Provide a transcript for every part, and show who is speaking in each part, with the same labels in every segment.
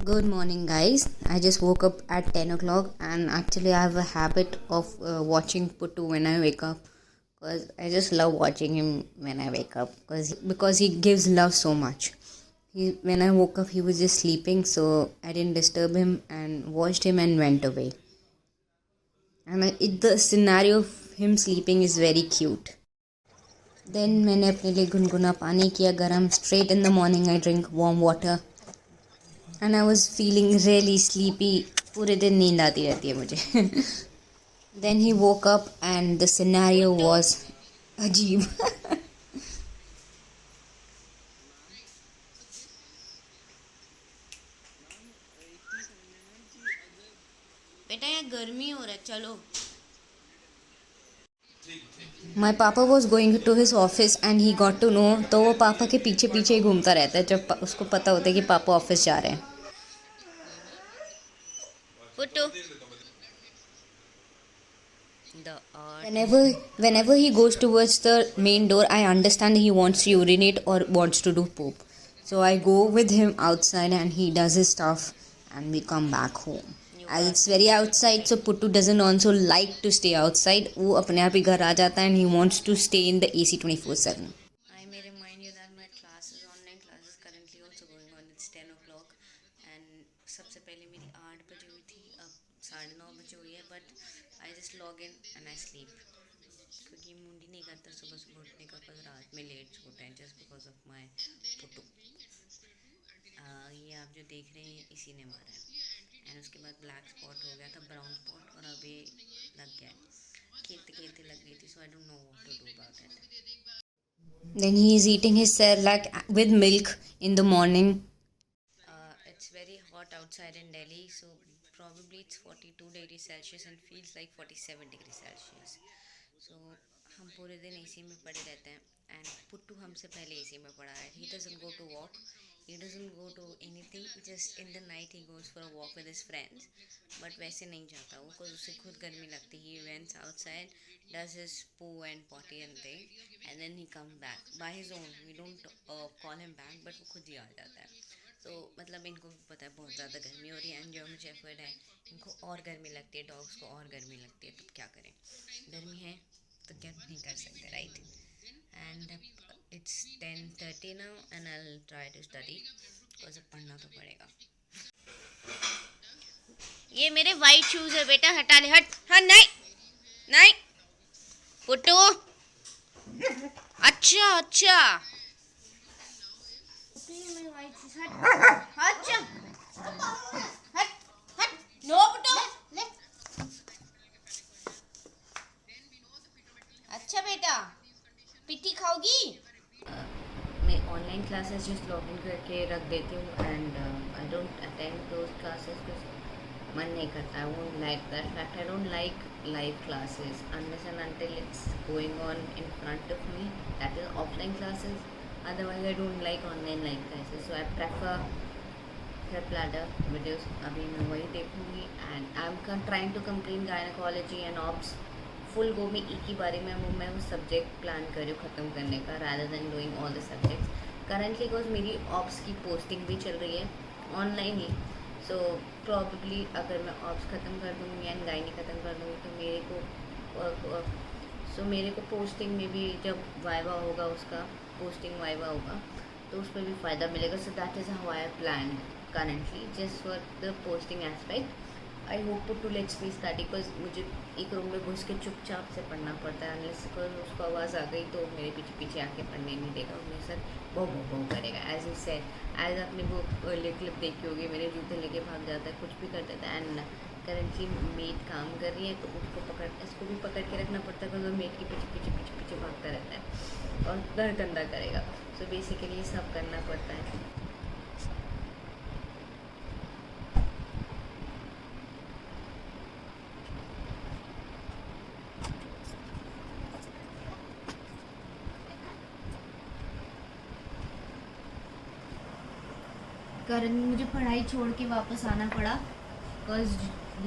Speaker 1: Good morning, guys. I just woke up at 10 o'clock, and actually, I have a habit of watching Puttu when I wake up because I just love watching him when I wake up because he gives love so much. When I woke up, he was just sleeping, so I didn't disturb him and watched him and went away. And the scenario of him sleeping is very cute. Then मैंने अपने लिए गुनगुना पानी किया गरम. Straight in the morning, I drink warm water. And I was feeling really sleepy. पूरे दिन नींद आती रहती है मुझे. Then he woke up and the scenario was अजीब. बेटा यहाँ गर्मी हो रहा है, चलो. My papa was going to his office and he got to know. तो वो पापा के पीछे पीछे ही घूमता रहता है जब उसको पता होता है कि पापा ऑफिस जा रहे हैं. Puttu. Whenever he goes towards the main door, I understand he wants to urinate or wants to do poop. So I go with him outside and he does his stuff and we come back home. As it's very outside, so Puttu doesn't also like to stay outside. वो अपने आप ही घर आ जाता है and he wants to stay in the AC 24/7. I may remind you that my online classes currently also going on. It's 10 o'clock and सबसे पहले मेरी 8 बजे हुई थी, अब 9:30 बजे हुई है, but I just log in and I sleep. क्योंकि मुंडी नहीं करता सुबह सुबह उठने का, पर रात में लेट सोता है just because of my Puttu. ये आप जो देख रहे हैं इसी ने मारा है. एंड उसके बाद ब्लैक स्पॉट हो गया था, ब्राउन स्पॉट, और अभी लग गया है. खेलते खेलते लग गई थी, so I don't know what to do about it. Then he is eating his cerelac with milk in the morning. It's very hot outside in Delhi, so probably it's 42 degrees Celsius and feels like 47 degrees Celsius. So हम पूरे दिन AC में पड़े रहते हैं and puttu हमसे पहले AC में पड़ा है. He doesn't go to walk. He doesn't go to anything. Just in the night he goes for a walk with his friends. But वैसे नहीं जाता वो, because उसे खुद गर्मी लगती. He went outside, does his poo and potty and thing, and then he comes back by his own. We don't call him back, but वो खुद ही आ जाता है. तो मतलब इनको भी पता है बहुत ज़्यादा गर्मी हो रही है एंड जो मुझे एफर्ड है इनको और गर्मी लगती है, डॉग्स को और गर्मी लगती है. तो क्या करें, गर्मी है तो क्या नहीं कर सकते, right. And it's 10:30 now and I'll try to study because अब पढ़ना तो पड़ेगा. ये मेरे वाइट शूज है बेटा, हटा ले. हट हट. नहीं नहीं पुट्टू. अच्छा अच्छा मेरे वाइट शूज. हट. अच्छा हट हट. नो पुट्टू. अच्छा बेटा पिट्टी खाओगी. मैं online classes just log in करके रख देती हूँ and I don't attend those classes because मन नहीं करता. I won't like that fact. I don't like live classes unless and until it's going on in front of me, that is offline classes. Otherwise I don't like online live classes. So I prefer help ladder videos. अभी मैं वही देखूँगी and I am trying to complete gynaecology and obs full go में एक ही बारे में. मैं वो सब्जेक्ट प्लान कर रही हूँ ख़त्म करने का rather than doing all the subjects currently, because मेरी ऑप्स की पोस्टिंग भी चल रही है ऑनलाइन ही. सो प्रॉबेबली अगर मैं ऑप्स ख़त्म कर दूँगी एंड गायनी ख़त्म कर दूँगी तो मेरे को पोस्टिंग में भी जब वाइवा होगा, उसका पोस्टिंग वाइवा होगा तो उस पर भी फ़ायदा मिलेगा. So that is how I plan currently just for the posting aspect. I hope to let's me study because मुझे एक रूम में घुस के चुपचाप से पढ़ना पड़ता है. अनलेस उसको आवाज़ आ गई तो मेरे पीछे पीछे आके पढ़ने नहीं देगा, मेरे साथ बहु करेगा. एज यू सेड, एज आपने वो क्लिप देखी होगी, मेरे जूते लेके भाग जाता है, कुछ भी कर देता है. एंड करेंटली मेड काम कर रही है तो इसको भी पकड़ के रखना पड़ता है बिकॉज वो मेड के पीछे भागता रहता है और घर गंदा करेगा. सो बेसिकली ये सब करना पड़ता है. कारण मुझे पढ़ाई छोड़ के वापस आना पड़ा बिकॉज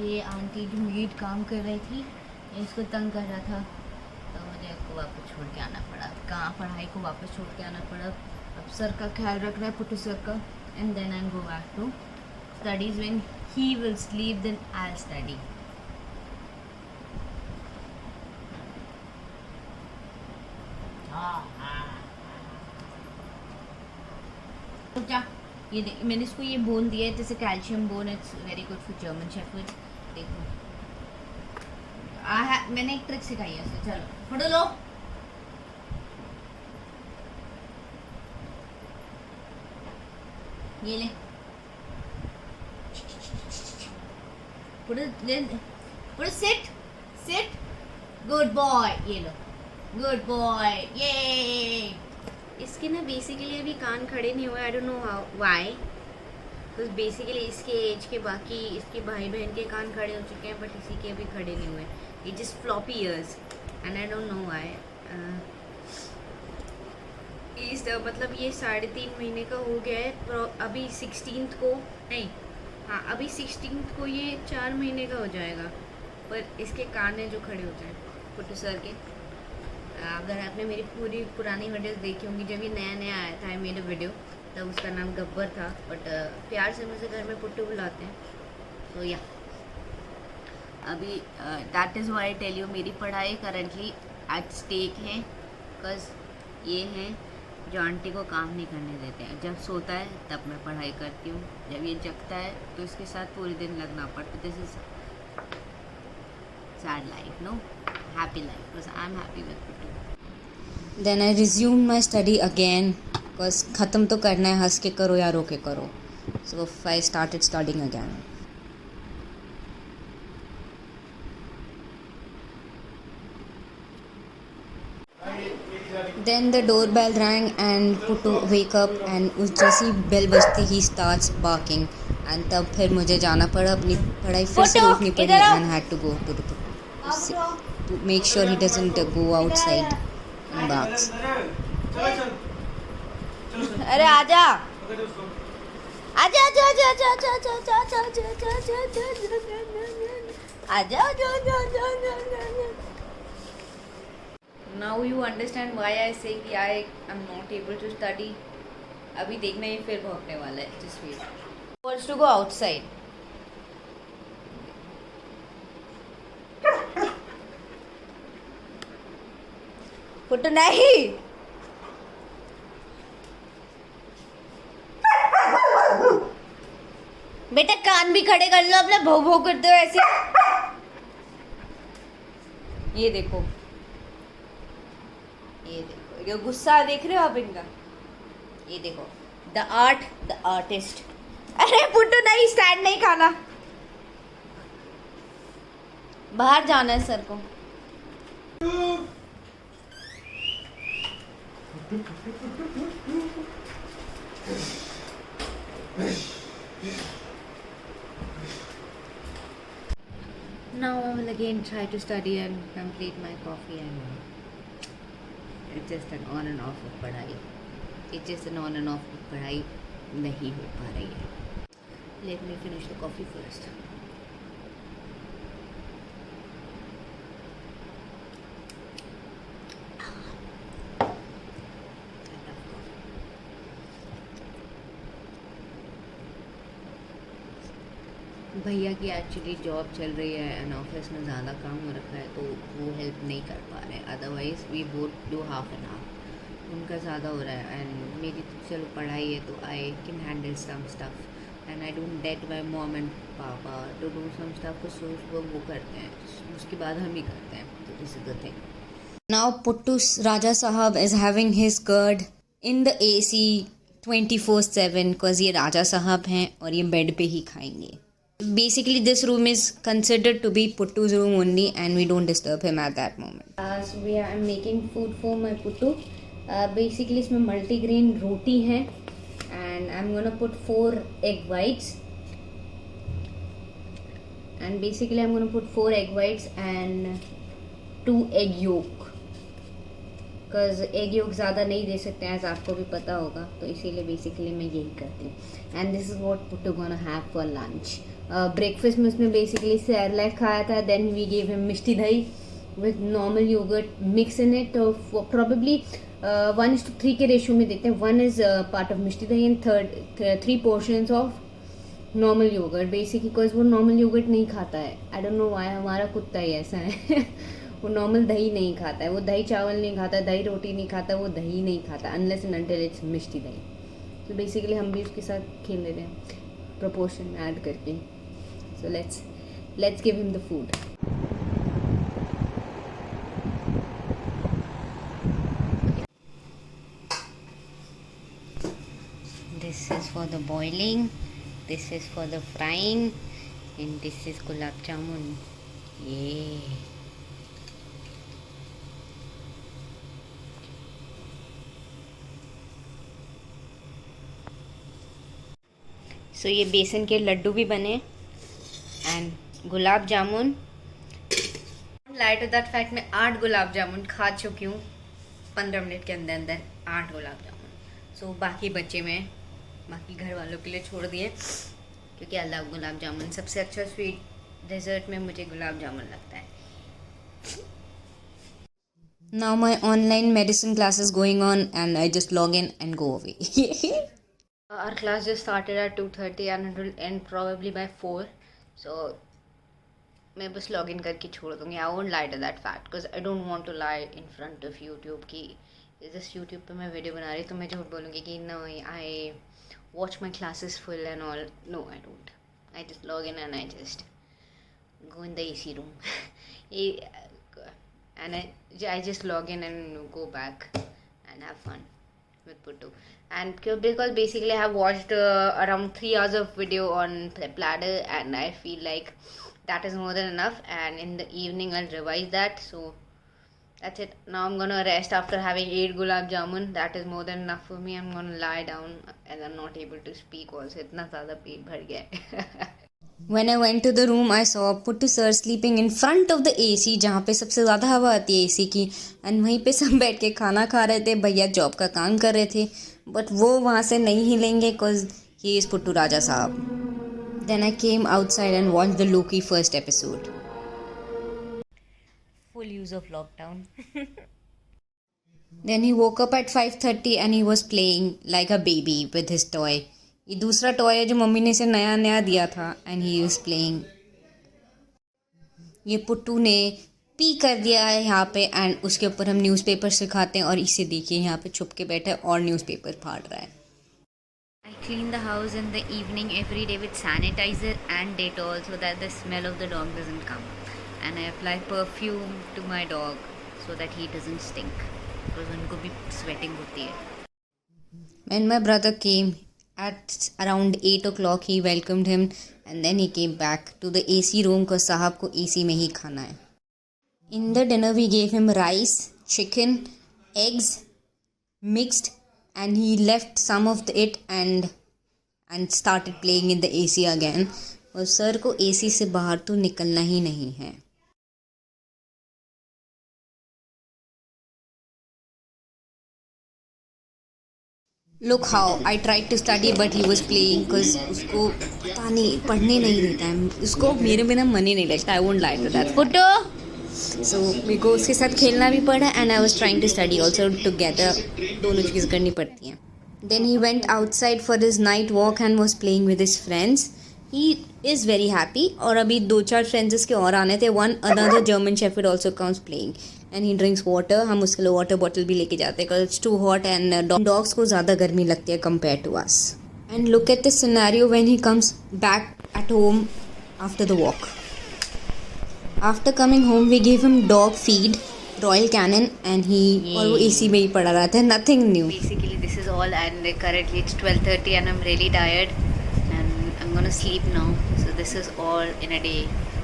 Speaker 1: ये आंटी जो मेड काम कर रही थी इसको तंग कर रहा था, तो मुझे इसको वापस छोड़ के आना पड़ा. कहाँ पढ़ाई को वापस छोड़ के आना पड़ा. अब सर का ख्याल रख रहा है, पुट्टू सर का, and then I go back to studies, when he will sleep, then I'll study. क्या ये मैंने इसको ये बोन दिया है, जैसे calcium bone, it's very good for German shepherd. देखो मैंने एक ट्रिक सिखाई है इसे. चलो फोटो लो. ये ले. put it sit good boy. ये लो good boy. ये इसके ना बेसिकली अभी कान खड़े नहीं हुए. आई don't know how why, because basically इसके एज के बाकी इसके भाई बहन के कान खड़े हो चुके हैं, बट इसी के अभी खड़े नहीं हुए. ये just floppy years and I don't know why. इस मतलब ये 3.5 महीने का हो गया है. अभी 16th को नहीं, हाँ अभी 16th को ये 4 महीने का हो जाएगा, पर इसके कान है जो खड़े होते हैं. पुट्टू सर के, अगर आपने मेरी पूरी पुरानी वीडियोस देखी होंगी, जब ये नया नया आया था आई मेड अ वीडियो, तब उसका नाम गब्बर था, बट प्यार से मुझे घर में पुट्टू बुलाते हैं. तो या अभी that is why I tell you, मेरी पढ़ाई करंटली एट स्टेक है, बिकॉज ये हैं जो आंटी को काम नहीं करने देते हैं. जब सोता है तब मैं पढ़ाई करती हूँ, जब ये जगता है तो इसके साथ पूरे दिन लगना पड़ता. This is sad life, no happy life, because I am happy with Puttu. Then I resumed my study again, because ख़त्म तो करना है, हंस के करो या रो के करो. So I started studying again. Then the doorbell rang and Puttu wake up, and उस जैसी बेल बजती ही starts barking, and तब फिर मुझे जाना पड़ा, अपनी पढ़ाई फिर से रोकनी पड़ी, and I had to go to the Puttu to make sure he doesn't go outside and barks. अरे आजा आजा आजा आजा आजा आजा आजा आजा आजा आजा आजा आजा. Now you understand why I say कि I am not able to study. अभी देखना ये फिर भौंकने वाला है. Just wait. Wants to go outside. Puttu नहीं. बेटा कान भी खड़े कर लो अपने, भौ भौ करते हो ऐसे. ये देखो ये देखो, ये गुस्सा देख रहे हो आप इनका. ये देखो द आर्ट द आर्टिस्ट. अरे पुट्टू नहीं, स्टैंड नहीं खाना, बाहर जाना है सर को. Now I will again try to study and complete my coffee, and it's just an on and off of पढ़ाई. It's just an on and off of पढ़ाई नहीं हो पा रही है. Let me finish the coffee first. भैया की actually job चल रही है एंड ऑफिस में ज़्यादा काम हो रखा है, तो वो हेल्प नहीं कर पा रहे हैं. Otherwise we both do half and half. उनका ज़्यादा हो रहा है एंड मेरी तो चलो पढ़ाई है, तो I can handle some stuff and I don't date my mom and पापा टू डू सम स्टफ. कुछ वो करते हैं, उसके बाद हम ही करते हैं. तो this is the thing. Now Puttu Raja Sahab is having his curd in the AC 24/7, because ये राजा साहब हैं और ये बेड पे ही खाएंगे. Basically this room is considered to be Puttu's room only, and we don't disturb him at that moment. So we are making food for my Puttu. Basically इसमें multigrain रोटी है and I'm gonna put 4 egg whites, and basically I'm gonna put 4 egg whites and 2 egg yolk, because egg yolk ज़्यादा नहीं दे सकते हैं, as आपको भी पता होगा, तो इसीलिए बेसिकली मैं यही करती हूँ. And this is what Puttu gonna have for lunch. Breakfast में उसने बेसिकली सेरेलैक खाया था. Then we give him mishti dahi with normal yogurt mix in it. Probably 1:3 के रेशियो में देते हैं. 1 is part of mishti dahi and 3 portions of normal yogurt basic, because वो normal yogurt नहीं खाता है. आई डोंट नो व्हाई, हमारा कुत्ता ही ऐसा है. वो नॉर्मल दही नहीं खाता है, वो दही चावल नहीं खाता, दही रोटी नहीं खाता, वो दही नहीं खाता अनलेस एंड अनटिल इट्स मिष्टी दही. तो बेसिकली हम भी उसके साथ खेल रहे हैं प्रोपोर्शन ऐड करके. So let's give him the food. This is for the boiling, this is for the frying, and this is gulab jamun. Yeah. So ये बेसन के लड्डू भी बने and gulab jamun. Light of that fact में 8 गुलाब जामुन खा चुकी हूँ 15 मिनट के अंदर अंदर. 8 गुलाब जामुन. सो बाकी बच्चे में बाकी घर वालों के लिए छोड़ दिए क्योंकि आई लव गुलाब जामुन. सबसे अच्छा स्वीट डेजर्ट में मुझे गुलाब जामुन लगता है. Now my online medicine class is going on and I just log in and go away. Our class just started at 2:30 and it will end probably by 4. So मैं बस log in करके छोड़ दूँगी. I won't lie to that fact because I don't want to lie in front of YouTube की just YouTube पे मैं video बना रही तो मैं झूठ बोलूँगी कि no I watch my classes full and all. No, I don't. I just log in and I just go in the AC room. And I just log in and go back and have fun with Puttu. And because basically I have watched around 3 hours of video on Pladder and I feel like that is more than enough. And in the evening I'll revise that. So that's it. Now I'm gonna rest after having 8 gulab jamun. That is more than enough for me. I'm gonna lie down and I'm not able to speak also. इतना ज़्यादा पेट भर गया है. When I went to the room, I saw Puttu sir sleeping in front of the AC, जहाँ पे सबसे ज़्यादा हवा आती है AC की. And वहीं पे सब बैठ के खाना खा रहे थे. भैया जॉब का काम कर रहे थे. But वो वहाँ से नहीं हिलेंगे cause he is Puttu Raja साहब. Then I came outside and watched the Loki first episode. Full use of lockdown. Then he woke up at 5:30 and he was playing like a baby with his toy. ये दूसरा toy है जो mummy ने इसे नया नया दिया था and he was playing. ये पुट्टू ने पी कर दिया है यहाँ पे एंड उसके ऊपर हम न्यूज़पेपर सिखाते हैं और इसे देखिए यहाँ पे छुप के बैठा है और न्यूज़पेपर फाड़ रहा है. I clean the house in the evening every day with sanitizer and Dettol so that the smell of the dog doesn't come. And I apply perfume to my dog so that he doesn't stink because उनको भी sweating होती है. When my brother came at around 8 o'clock, he welcomed him and then he came back to the AC room because साहब को AC में ही खाना है. In the dinner we gave him rice, chicken, eggs, mixed, and he left some of it and started playing in the AC again. और sir को AC से बाहर तो निकलना ही नहीं है. Look how I tried to study but he was playing because उसको पता नहीं पढ़ने नहीं देता है. उसको मेरे बिना मन ही नहीं लगता. I won't lie to that. Puttu. So मेरे को उसके साथ खेलना भी पड़ा and I was trying to study also together. दोनों चीज़ करनी पड़ती हैं. Then he went outside for his night walk and was playing with his friends. He is very happy. और अभी 2-4 friends इसके और आने थे. One another German Shepherd also comes playing. And he drinks water. हम उसके लिए वाटर बॉटल भी लेके जाते हैं because it's too hot and dogs को ज़्यादा गर्मी लगती है compared to us. And look at the scenario when he comes back at home after the walk. After coming home, we gave him dog feed, Royal Canin, and और वो AC में ही पड़ा रहता है. Nothing new. Basically, this is all, and currently it's 12:30, and I'm really tired, and I'm gonna sleep now. So this is all in a day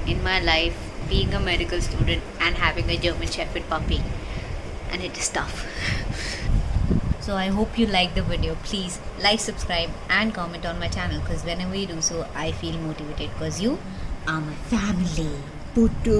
Speaker 1: in my life. Being a medical student and having a German Shepherd puppy, and it is tough. So I hope you like the video. Please like, subscribe and comment on my channel because whenever you do so I feel motivated because you are my family. Puttu.